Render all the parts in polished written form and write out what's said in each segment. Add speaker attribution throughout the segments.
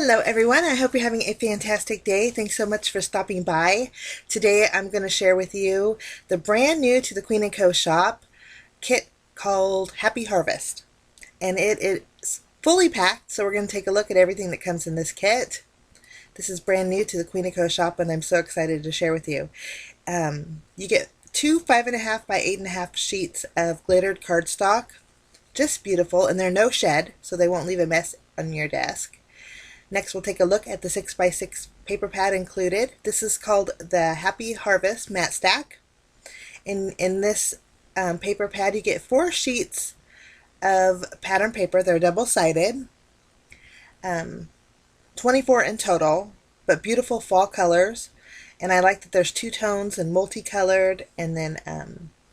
Speaker 1: Hello everyone, I hope you're having a fantastic day. Thanks so much for stopping by. Today I'm going to share with you the brand new to the Queen & Co shop kit called Happy Harvest. And it is fully packed, so we're going to take a look at everything that comes in this kit. This is brand new to the Queen & Co shop and I'm so excited to share with you. You get two 5.5 by 8.5 sheets of glittered cardstock. Just beautiful, and they're no shed, so they won't leave a mess on your desk. Next, we'll take a look at the 6x6 paper pad included. This is called the Happy Harvest Matte Stack. In this paper pad, you get 4 sheets of pattern paper. They're double-sided, 24 in total, but beautiful fall colors. And I like that there's 2 tones and multicolored, and then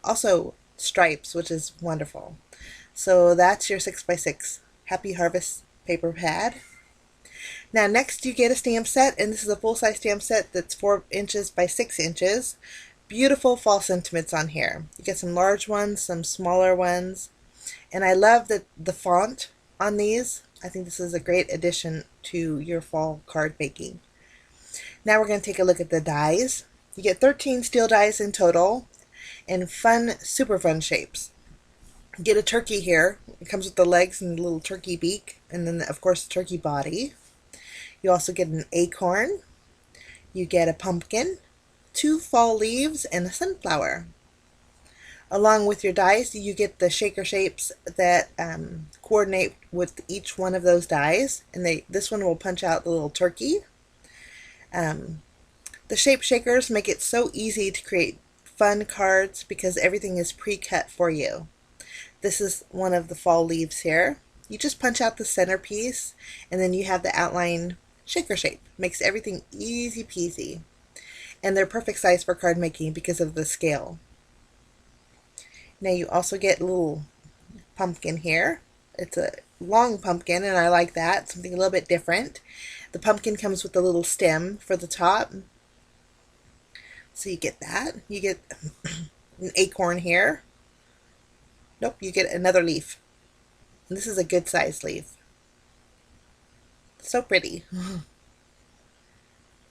Speaker 1: also stripes, which is wonderful. So that's your 6x6 Happy Harvest paper pad. Now next you get a stamp set, and this is a full-size stamp set that's 4 inches by 6 inches. Beautiful fall sentiments on here. You get some large ones, some smaller ones, and I love the font on these. I think this is a great addition to your fall card making. Now we're going to take a look at the dies. You get 13 steel dies in total, and super fun shapes. You get a turkey here. It comes with the legs and the little turkey beak, and then of course the turkey body. You also get an acorn, you get a pumpkin, 2 fall leaves, and a sunflower. Along with your dies, you get the shaker shapes that coordinate with each one of those dies, and this one will punch out the little turkey. The shape shakers make it so easy to create fun cards because everything is pre-cut for you. This is one of the fall leaves here. You just punch out the centerpiece, and then you have the outline shaker shape. Makes everything easy peasy. And they're perfect size for card making because of the scale. Now you also get a little pumpkin here. It's a long pumpkin, and I like that. Something a little bit different. The pumpkin comes with a little stem for the top. So you get that. You get an acorn here. Nope, you get another leaf. And this is a good size leaf. So pretty.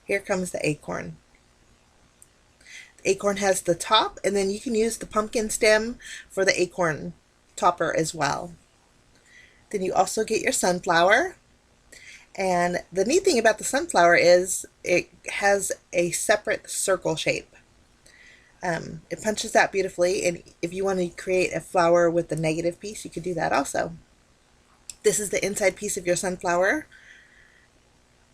Speaker 1: Here comes the acorn. The acorn has the top, and then you can use the pumpkin stem for the acorn topper as well. Then you also get your sunflower. And the neat thing about the sunflower is it has a separate circle shape. It punches out beautifully, and if you want to create a flower with the negative piece, you could do that also. This is the inside piece of your sunflower.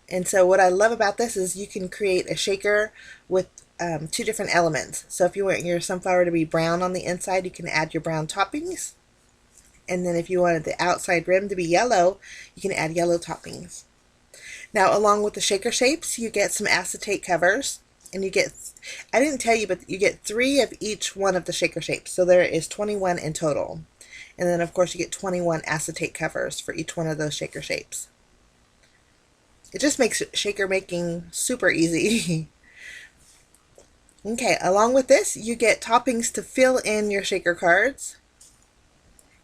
Speaker 1: And so what I love about this is you can create a shaker with 2 different elements. So if you want your sunflower to be brown on the inside, you can add your brown toppings. And then if you wanted the outside rim to be yellow, you can add yellow toppings. Now along with the shaker shapes, you get some acetate covers. And you get, I didn't tell you, but you get 3 of each one of the shaker shapes. So there is 21 in total. And then of course you get 21 acetate covers for each one of those shaker shapes. It just makes shaker making super easy. Okay, along with this, you get toppings to fill in your shaker cards.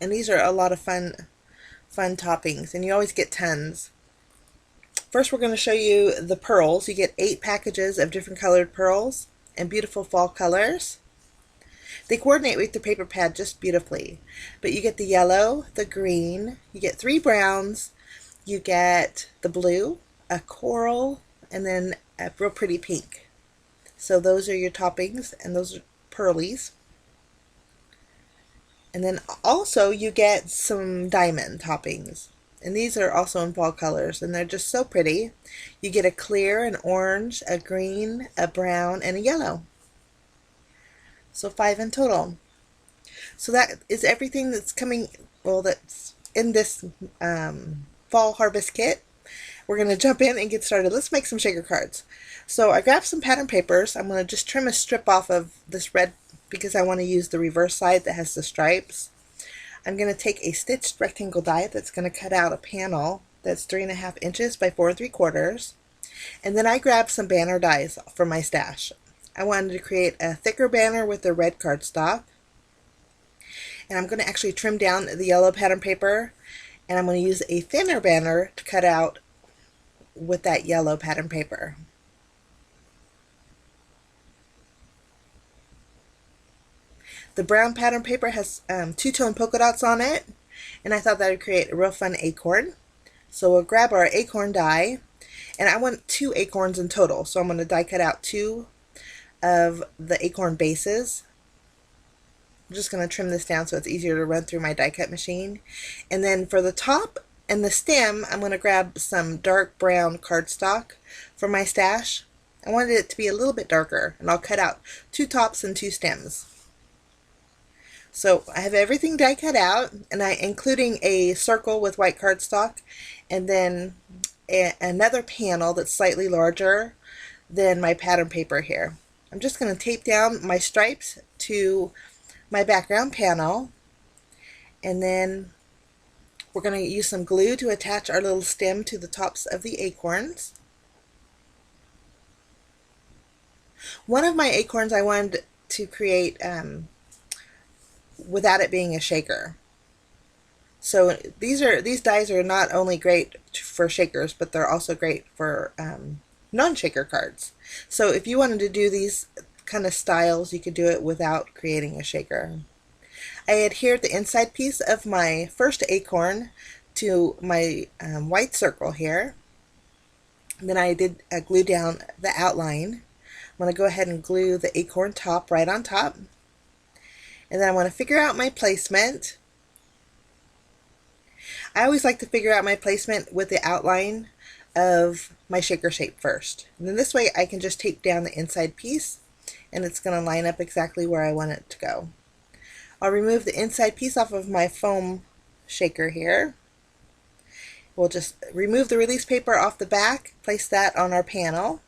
Speaker 1: And these are a lot of fun toppings, and you always get tons. First, we're going to show you the pearls. You get 8 packages of different colored pearls and beautiful fall colors. They coordinate with the paper pad just beautifully. But you get the yellow, the green, you get 3 browns, you get the blue, a coral, and then a real pretty pink. So those are your toppings, and those are pearlies. And then also you get some diamond toppings. And these are also in fall colors, and they're just so pretty. You get a clear, an orange, a green, a brown, and a yellow. So 5 in total. So that is everything that's coming, well, that's in this fall harvest kit. We're going to jump in and get started. Let's make some shaker cards. So I grabbed some pattern papers. I'm going to just trim a strip off of this red because I want to use the reverse side that has the stripes. I'm going to take a stitched rectangle die that's going to cut out a panel that's 3.5 inches by 4 3/4. And then I grabbed some banner dies from my stash. I wanted to create a thicker banner with the red cardstock. And I'm going to actually trim down the yellow pattern paper, and I'm going to use a thinner banner to cut out with that yellow pattern paper. The brown pattern paper has two-tone polka dots on it, and I thought that would create a real fun acorn. So we'll grab our acorn die, and I want 2 acorns in total, so I'm going to die cut out 2 of the acorn bases. I'm just going to trim this down so it's easier to run through my die cut machine. And then for the top and the stem, I'm going to grab some dark brown cardstock from my stash. I wanted it to be a little bit darker, and I'll cut out 2 tops and 2 stems. So I have everything die cut out, and including a circle with white cardstock, and then another panel that's slightly larger than my pattern paper here. I'm just going to tape down my stripes to my background panel, and then we're going to use some glue to attach our little stem to the tops of the acorns. One of my acorns I wanted to create without it being a shaker. So these dies are not only great for shakers, but they're also great for non-shaker cards. So if you wanted to do these kind of styles, you could do it without creating a shaker. I adhered the inside piece of my first acorn to my white circle here. And then I did glue down the outline. I'm going to go ahead and glue the acorn top right on top. And then I want to figure out my placement. I always like to figure out my placement with the outline of my shaker shape first. And then this way I can just tape down the inside piece, and it's going to line up exactly where I want it to go. I'll remove the inside piece off of my foam shaker here. We'll just remove the release paper off the back, place that on our panel,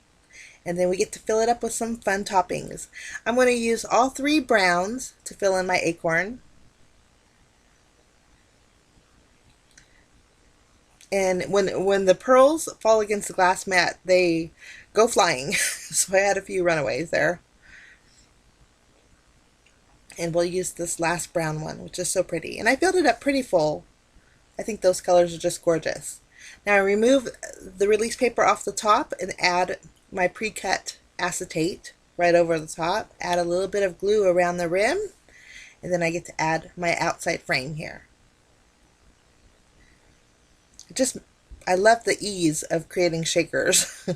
Speaker 1: and then we get to fill it up with some fun toppings. I'm going to use all 3 browns to fill in my acorn. And when the pearls fall against the glass mat, they go flying. So I had a few runaways there. And we'll use this last brown one, which is so pretty. And I filled it up pretty full. I think those colors are just gorgeous. Now I remove the release paper off the top and add my pre-cut acetate right over the top. Add a little bit of glue around the rim, and then I get to add my outside frame here. I love the ease of creating shakers.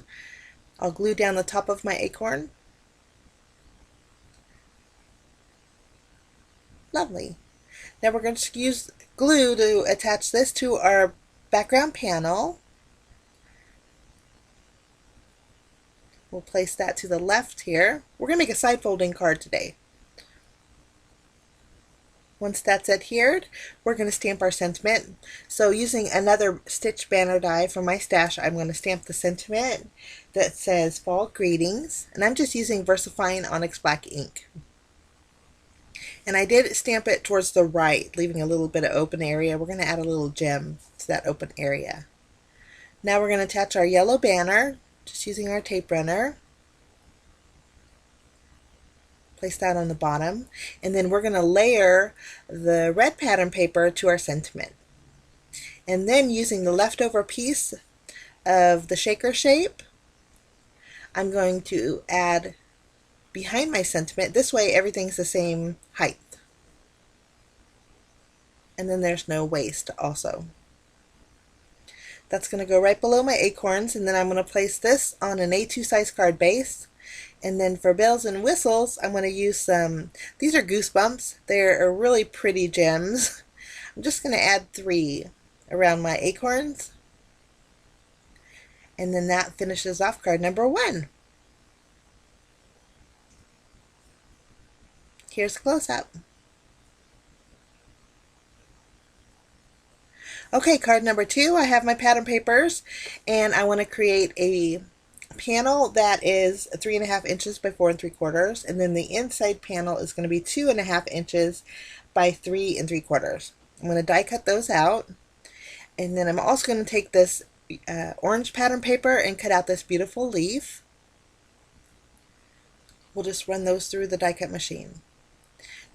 Speaker 1: I'll glue down the top of my acorn. Lovely. Now we're going to use glue to attach this to our background panel. We'll place that to the left here. We're going to make a side folding card today. Once that's adhered, we're going to stamp our sentiment. So using another stitch banner die from my stash, I'm going to stamp the sentiment that says Fall Greetings, and I'm just using VersaFine Onyx Black ink. And I did stamp it towards the right, leaving a little bit of open area. We're going to add a little gem to that open area. Now we're going to attach our yellow banner, just using our tape runner. Place that on the bottom, and then we're going to layer the red pattern paper to our sentiment. And then using the leftover piece of the shaker shape, I'm going to add behind my sentiment. This way everything's the same height. And then there's no waste also. That's going to go right below my acorns, and then I'm going to place this on an A2 size card base. And then for bells and whistles, I'm going to use some, these are Goosebumps. They're really pretty gems. I'm just going to add 3 around my acorns. And then that finishes off card number 1. Here's a close-up. Okay, card number 2, I have my pattern papers, and I want to create a panel that is 3.5 inches by 4 3/4, and then the inside panel is going to be 2.5 inches by 3 3/4. I'm going to die cut those out, and then I'm also going to take this orange pattern paper and cut out this beautiful leaf. We'll just run those through the die cut machine.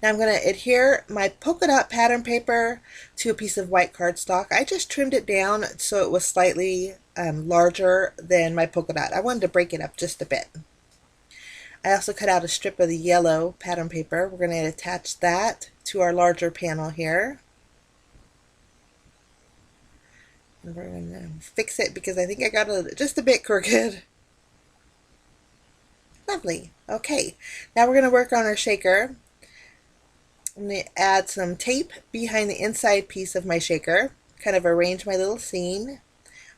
Speaker 1: Now I'm going to adhere my polka dot pattern paper to a piece of white cardstock. I just trimmed it down so it was slightly larger than my polka dot. I wanted to break it up just a bit. I also cut out a strip of the yellow pattern paper. We're going to attach that to our larger panel here. And we're going to fix it because I think I got it just a bit crooked. Lovely. Okay, now we're going to work on our shaker. I'm going to add some tape behind the inside piece of my shaker, kind of arrange my little scene.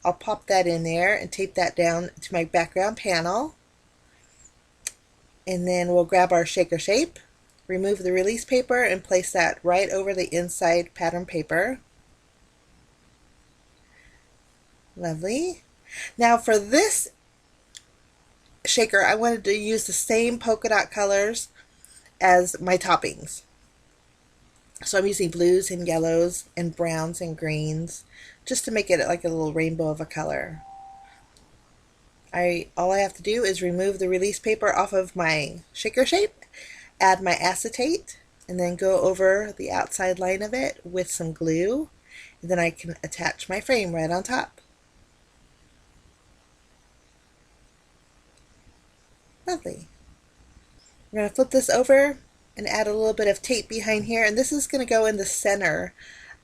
Speaker 1: I'll pop that in there and tape that down to my background panel. And then we'll grab our shaker shape, remove the release paper, and place that right over the inside pattern paper. Lovely. Now for this shaker, I wanted to use the same polka dot colors as my toppings. So I'm using blues and yellows and browns and greens just to make it like a little rainbow of a color. All I have to do is remove the release paper off of my shaker shape, add my acetate, and then go over the outside line of it with some glue, and then I can attach my frame right on top. Lovely. We're going to flip this over and add a little bit of tape behind here, and this is going to go in the center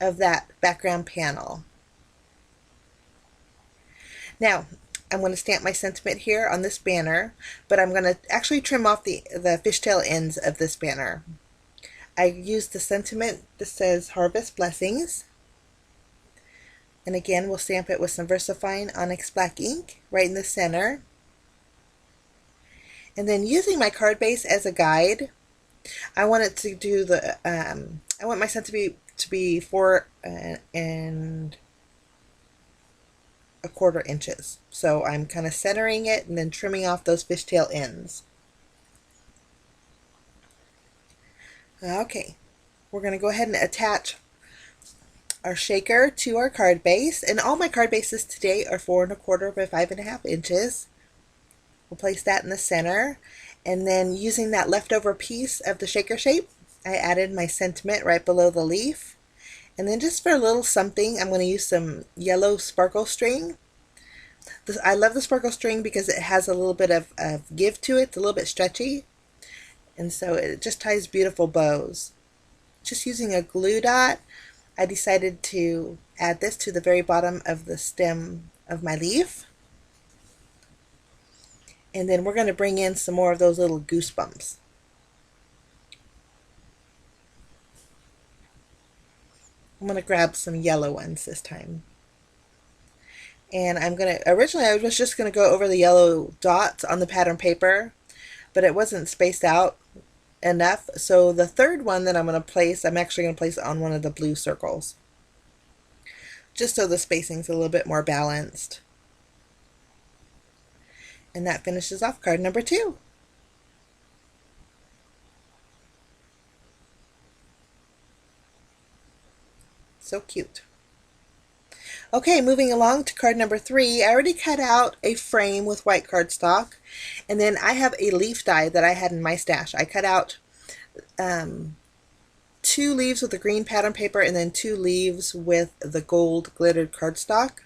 Speaker 1: of that background panel. Now, I'm going to stamp my sentiment here on this banner, but I'm going to actually trim off the fishtail ends of this banner. I used the sentiment that says Harvest Blessings, and again we'll stamp it with some VersaFine Onyx Black ink right in the center. And then using my card base as a guide, I want it to do the I want my sentiment to be 4 1/4 inches. So I'm kind of centering it and then trimming off those fishtail ends. Okay, we're going to go ahead and attach our shaker to our card base, and all my card bases today are 4 1/4 by 5 1/2 inches. We'll place that in the center, and then using that leftover piece of the shaker shape, I added my sentiment right below the leaf. And then just for a little something, I'm going to use some yellow sparkle string. I love the sparkle string because it has a little bit of give to it. It's a little bit stretchy, and so it just ties beautiful bows. Just using a glue dot, I decided to add this to the very bottom of the stem of my leaf. And then we're going to bring in some more of those little goosebumps. I'm going to grab some yellow ones this time. And I'm going to, originally I was just going to go over the yellow dots on the pattern paper, but it wasn't spaced out enough. So the third one that I'm going to place, I'm actually going to place it on one of the blue circles, just so the spacing's a little bit more balanced. And that finishes off card number 2. So cute. Okay, moving along to card number 3. I already cut out a frame with white cardstock, and then I have a leaf die that I had in my stash. I cut out 2 leaves with the green pattern paper and then 2 leaves with the gold glittered cardstock.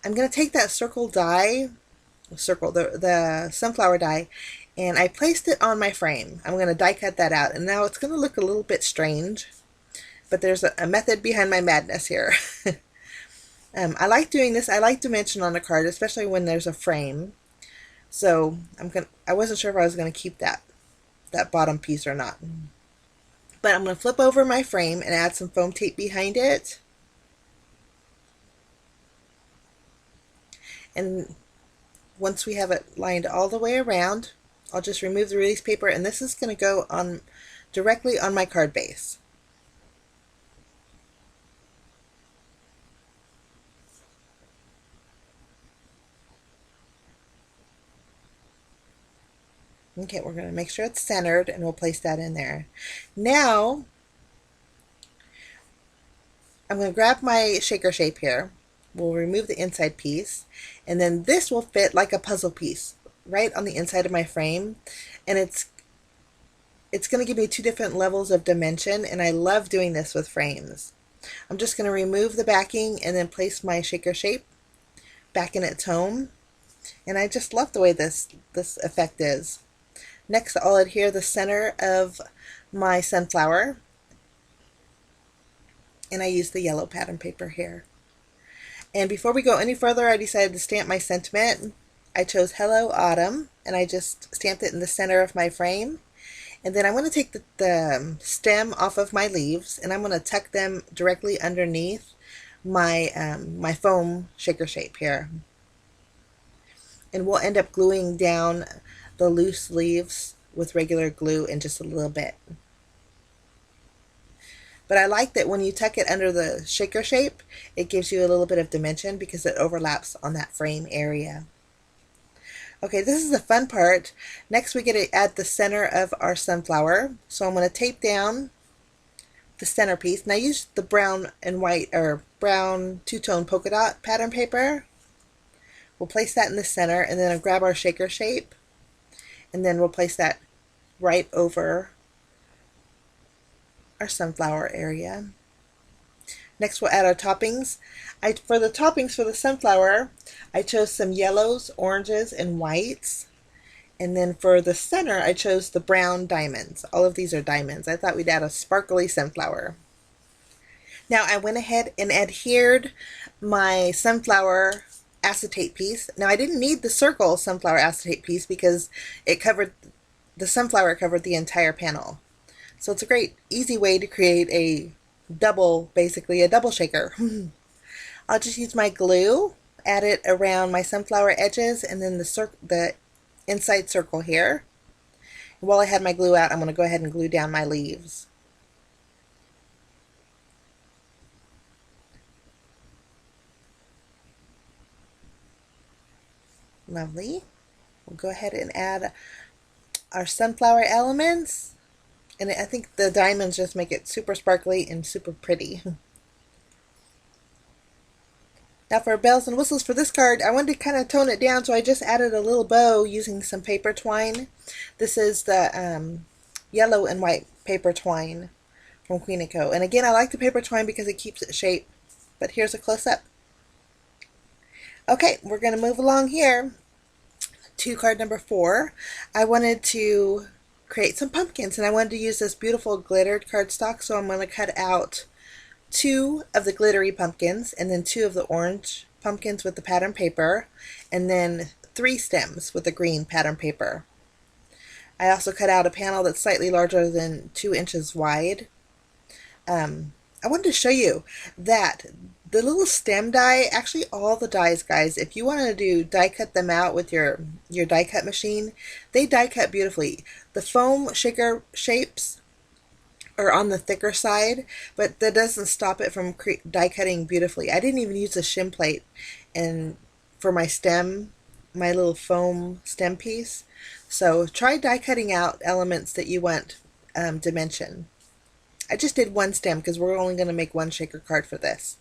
Speaker 1: I'm going to take that the sunflower die, and I placed it on my frame. I'm going to die cut that out, and now it's going to look a little bit strange, but there's a method behind my madness here. I like doing this. I like dimension on a card, especially when there's a frame. So I wasn't sure if I was going to keep that bottom piece or not. But I'm going to flip over my frame and add some foam tape behind it. And once we have it lined all the way around, I'll just remove the release paper, and this is going to go on directly on my card base. Okay, we're going to make sure it's centered, and we'll place that in there. Now, I'm going to grab my shaker shape here. We'll remove the inside piece, and then this will fit like a puzzle piece right on the inside of my frame, and it's going to give me 2 different levels of dimension, and I love doing this with frames. I'm just going to remove the backing and then place my shaker shape back in its home. And I just love the way this effect is. Next, I'll adhere the center of my sunflower, and I use the yellow pattern paper here. And before we go any further, I decided to stamp my sentiment. I chose Hello Autumn, and I just stamped it in the center of my frame. And then I'm going to take the stem off of my leaves, and I'm going to tuck them directly underneath my, my foam shaker shape here. And we'll end up gluing down the loose leaves with regular glue in just a little bit. But I like that when you tuck it under the shaker shape, it gives you a little bit of dimension because it overlaps on that frame area. Okay, this is the fun part. Next we get to add the center of our sunflower. So I'm going to tape down the centerpiece. And I used the brown and white, or brown two-tone polka dot pattern paper. We'll place that in the center, and then I'll grab our shaker shape, and then we'll place that right over our sunflower area. Next we'll add our toppings. For the toppings for the sunflower, I chose some yellows, oranges, and whites. And then for the center, I chose the brown diamonds. All of these are diamonds. I thought we'd add a sparkly sunflower. Now I went ahead and adhered my sunflower acetate piece. Now I didn't need the circle sunflower acetate piece because the sunflower covered the entire panel. So it's a great easy way to create basically a double shaker. I'll just use my glue, add it around my sunflower edges, and then the inside circle here. And while I had my glue out, I'm going to go ahead and glue down my leaves. Lovely. We'll go ahead and add our sunflower elements. And I think the diamonds just make it super sparkly and super pretty. Now for bells and whistles for this card, I wanted to kind of tone it down, so I just added a little bow using some paper twine. This is the yellow and white paper twine from Queen & Co. And again, I like the paper twine because it keeps its shape. But here's a close-up. Okay, we're going to move along here to card number 4. I wanted to create some pumpkins, and I wanted to use this beautiful glittered cardstock, so I'm going to cut out 2 of the glittery pumpkins, and then 2 of the orange pumpkins with the pattern paper, and then 3 stems with the green pattern paper. I also cut out a panel that's slightly larger than 2 inches wide. I wanted to show you that the little stem die, actually all the dies, guys, if you want to do die cut them out with your die cut machine, they die cut beautifully. The foam shaker shapes are on the thicker side, but that doesn't stop it from die cutting beautifully. I didn't even use a shim plate for my stem, my little foam stem piece. So try die cutting out elements that you want dimension. I just did 1 stem because we're only going to make 1 shaker card for this.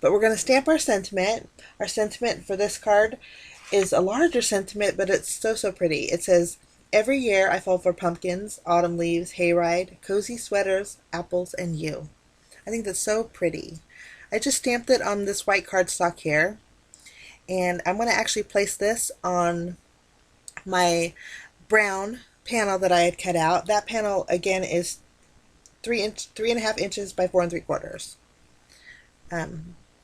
Speaker 1: But we're going to stamp our sentiment. Our sentiment for this card is a larger sentiment, but it's so pretty. It says, "Every year I fall for pumpkins, autumn leaves, hayride, cozy sweaters, apples, and you." I think that's so pretty. I just stamped it on this white cardstock here. And I'm going to actually place this on my brown panel that I had cut out. That panel, again, is 3.5 inches by 4 3/4.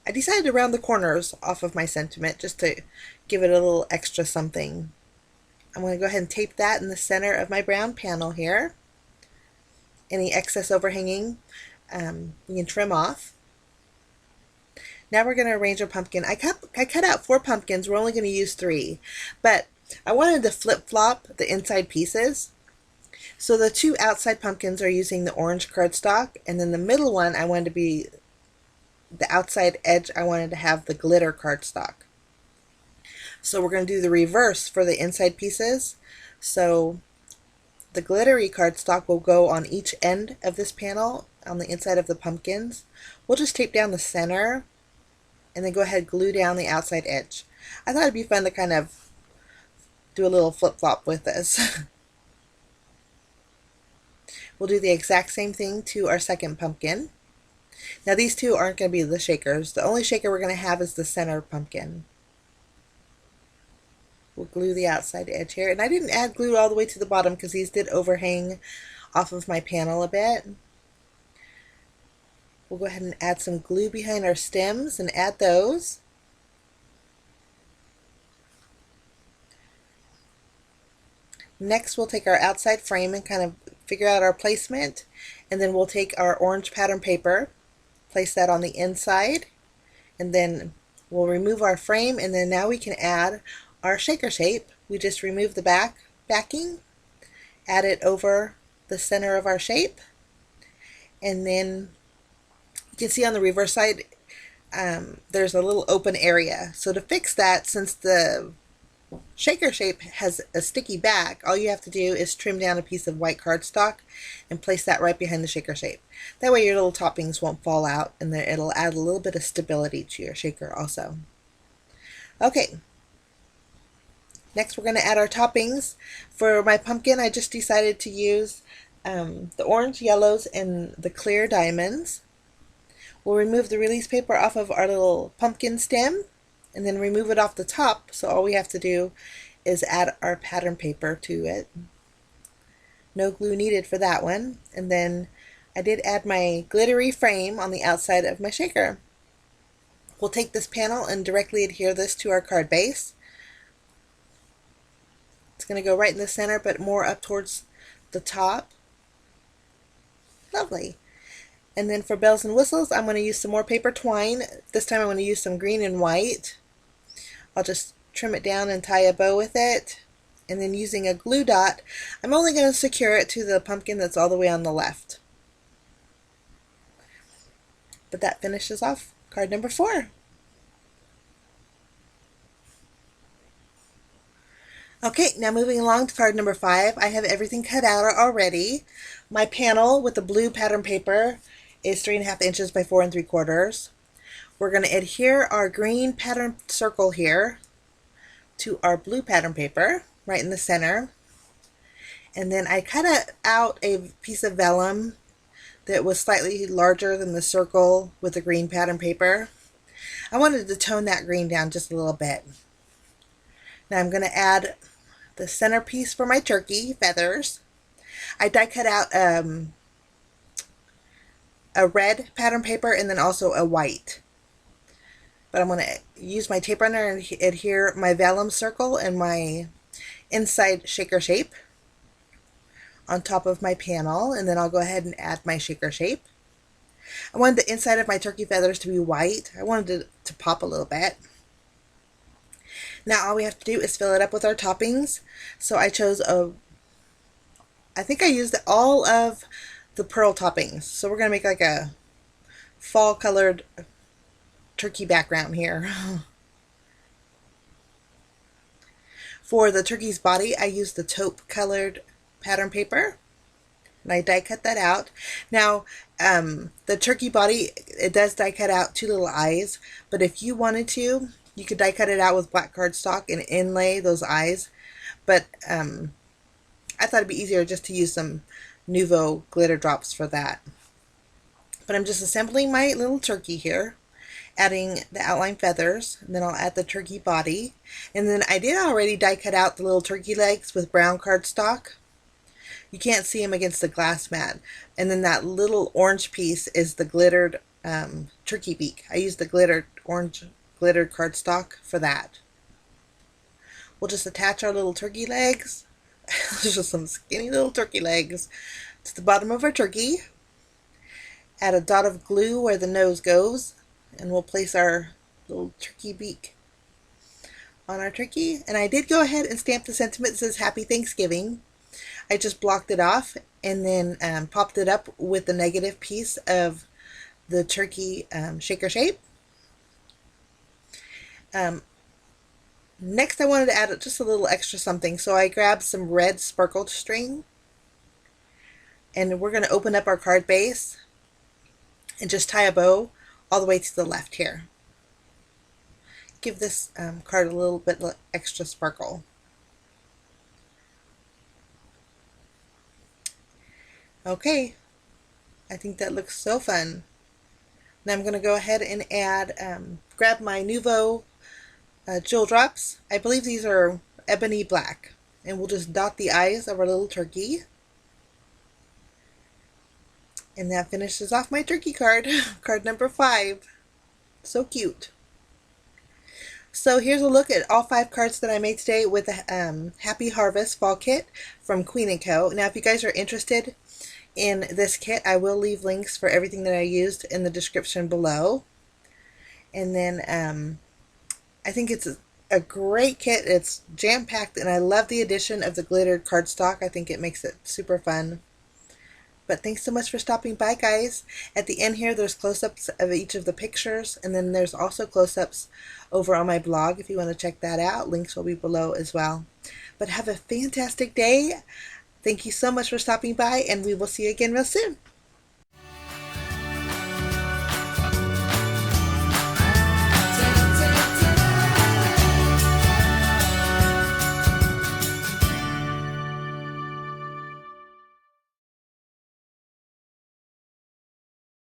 Speaker 1: I decided to round the corners off of my sentiment just to give it a little extra something. I'm going to go ahead and tape that in the center of my brown panel here. Any excess overhanging we can trim off. Now we're going to arrange our pumpkin. I cut out 4 pumpkins. We're only going to use 3. But I wanted to flip-flop the inside pieces. So the 2 outside pumpkins are using the orange cardstock, and then the middle one I wanted to be the outside edge, I wanted to have the glitter cardstock. So we're going to do the reverse for the inside pieces. So the glittery cardstock will go on each end of this panel on the inside of the pumpkins. We'll just tape down the center and then go ahead and glue down the outside edge. I thought it'd be fun to kind of do a little flip-flop with this. We'll do the exact same thing to our second pumpkin. Now these 2 aren't going to be the shakers. The only shaker we're going to have is the center pumpkin. We'll glue the outside edge here. And I didn't add glue all the way to the bottom because these did overhang off of my panel a bit. We'll go ahead and add some glue behind our stems and add those. Next, we'll take our outside frame and kind of figure out our placement, and then we'll take our orange pattern paper, place that on the inside, and then we'll remove our frame, and then now we can add our shaker shape. We just remove the backing, add it over the center of our shape, and then you can see on the reverse side there's a little open area. So to fix that, since the shaker shape has a sticky back, all you have to do is trim down a piece of white cardstock and place that right behind the shaker shape. That way your little toppings won't fall out, and then it'll add a little bit of stability to your shaker also. Okay, next we're going to add our toppings. For my pumpkin, I just decided to use the orange, yellows, and the clear diamonds. We'll remove the release paper off of our little pumpkin stem and then remove it off the top, so all we have to do is add our pattern paper to it. No glue needed for that one. And then I did add my glittery frame on the outside of my shaker. We'll take this panel and directly adhere this to our card base. It's going to go right in the center, but more up towards the top. Lovely. And then for bells and whistles, I'm going to use some more paper twine. This time I'm going to use some green and white. I'll just trim it down and tie a bow with it. And then using a glue dot, I'm only going to secure it to the pumpkin that's all the way on the left. But that finishes off card number 4. Okay, now moving along to card number 5, I have everything cut out already. My panel with the blue pattern paper is 3.5 inches by 4 3/4. We're going to adhere our green pattern circle here to our blue pattern paper right in the center. And then I cut out a piece of vellum that was slightly larger than the circle with the green pattern paper. I wanted to tone that green down just a little bit. Now I'm going to add the centerpiece for my turkey feathers. I die cut out a red pattern paper and then also a white. But I'm going to use my tape runner and adhere my vellum circle and my inside shaker shape on top of my panel, and then I'll go ahead and add my shaker shape. I wanted the inside of my turkey feathers to be white. I wanted it to pop a little bit. Now all we have to do is fill it up with our toppings. So I chose I think I used all of the pearl toppings. So we're going to make like a fall colored turkey background here. For the turkey's body, I used the taupe colored pattern paper, and I die cut that out. Now the turkey body, it does die cut out 2 little eyes, but if you wanted to, you could die cut it out with black cardstock and inlay those eyes, but I thought it'd be easier just to use some Nuvo glitter drops for that. But I'm just assembling my little turkey here, adding the outline feathers, and then I'll add the turkey body. And then I did already die cut out the little turkey legs with brown cardstock. You can't see them against the glass mat. And then that little orange piece is the glittered turkey beak. I used the orange glittered cardstock for that. We'll just attach our little turkey legs. There's just some skinny little turkey legs to the bottom of our turkey. Add a dot of glue where the nose goes, and we'll place our little turkey beak on our turkey. And I did go ahead and stamp the sentiment that says Happy Thanksgiving. I just blocked it off and then popped it up with the negative piece of the turkey shaker shape. Next I wanted to add just a little extra something, so I grabbed some red sparkled string, and we're going to open up our card base and just tie a bow all the way to the left here. Give this card a little bit extra sparkle. Okay, I think that looks so fun. Now I'm going to go ahead and add, grab my Nuvo jewel drops. I believe these are ebony black. And we'll just dot the eyes of our little turkey. And that finishes off my turkey card, card number 5. So cute. So here's a look at all 5 cards that I made today with the Happy Harvest Fall Kit from Queen & Co. Now if you guys are interested in this kit, I will leave links for everything that I used in the description below. And then I think it's a great kit. It's jam-packed, and I love the addition of the glittered cardstock. I think it makes it super fun. But thanks so much for stopping by, guys. At the end here, there's close-ups of each of the pictures, and then there's also close-ups over on my blog if you want to check that out. Links will be below as well. But have a fantastic day. Thank you so much for stopping by, and we will see you again real soon.